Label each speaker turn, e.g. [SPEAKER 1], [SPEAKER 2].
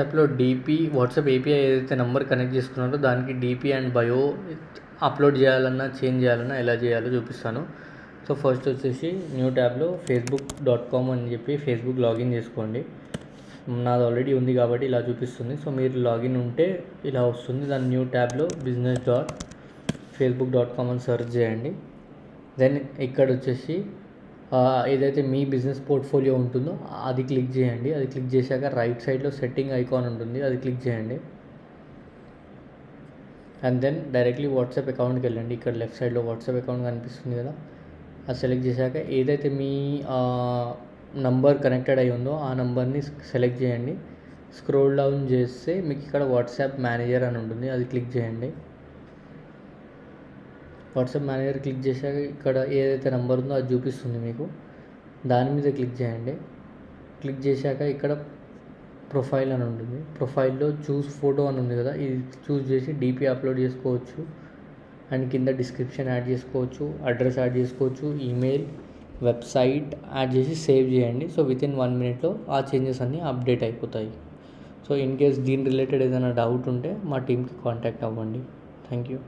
[SPEAKER 1] యాప్లో DP WhatsApp API ఏదైతే number connect చేసుకున్నారో దానికి డీపీ అండ్ బయో అప్లోడ్ చేయాలన్నా చేంజ్ చేయాలన్నా ఎలా చేయాలో చూపిస్తాను. సో ఫస్ట్ వచ్చేసి న్యూ ట్యాబ్లో facebook.com అని చెప్పి ఫేస్బుక్ లాగిన్ చేసుకోండి. నాది ఆల్రెడీ ఉంది కాబట్టి ఇలా చూపిస్తుంది. సో మీరు లాగిన్ ఉంటే ఇలా వస్తుంది. దాని న్యూ ట్యాబ్లో business.facebook.com అని సెర్చ్ చేయండి. దెన్ ఇక్కడ వచ్చేసి ఏదైతే మీ బిజినెస్ పోర్ట్ఫోలియో ఉంటుందో అది క్లిక్ చేయండి. అది క్లిక్ చేశాక రైట్ సైడ్లో సెట్టింగ్ ఐకాన్ ఉంటుంది, అది క్లిక్ చేయండి. అండ్ దెన్ డైరెక్ట్లీ వాట్సాప్ అకౌంట్కి వెళ్ళండి. ఇక్కడ లెఫ్ట్ సైడ్లో వాట్సాప్ అకౌంట్ కనిపిస్తుంది కదా, అది సెలెక్ట్ చేశాక ఏదైతే మీ నంబర్ కనెక్టెడ్ అయి ఉందో ఆ నంబర్ని సెలెక్ట్ చేయండి. స్క్రోల్ డౌన్ చేస్తే మీకు ఇక్కడ వాట్సాప్ మేనేజర్ అని ఉంటుంది, అది క్లిక్ చేయండి. వాట్సాప్ మేనేజర్ క్లిక్ చేశాక ఇక్కడ ఏదైతే నెంబర్ ఉందో అది చూపిస్తుంది మీకు, దాని మీద క్లిక్ చేయండి. క్లిక్ చేశాక ఇక్కడ ప్రొఫైల్ అని ఉంటుంది, ప్రొఫైల్లో చూస్ ఫోటో అని ఉంది కదా, ఇది చూస్ చేసి డీపీ అప్లోడ్ చేసుకోవచ్చు. అండ్ కింద డిస్క్రిప్షన్ యాడ్ చేసుకోవచ్చు, అడ్రస్ యాడ్ చేసుకోవచ్చు, ఈమెయిల్, వెబ్సైట్ యాడ్ చేసి సేవ్ చేయండి. సో వితిన్ 1 minute ఆ చేంజెస్ అన్నీ అప్డేట్ అయిపోతాయి. సో ఇన్ కేస్ దీని రిలేటెడ్ ఏదైనా డౌట్ ఉంటే మా టీమ్కి కాంటాక్ట్ అవ్వండి. Thank you.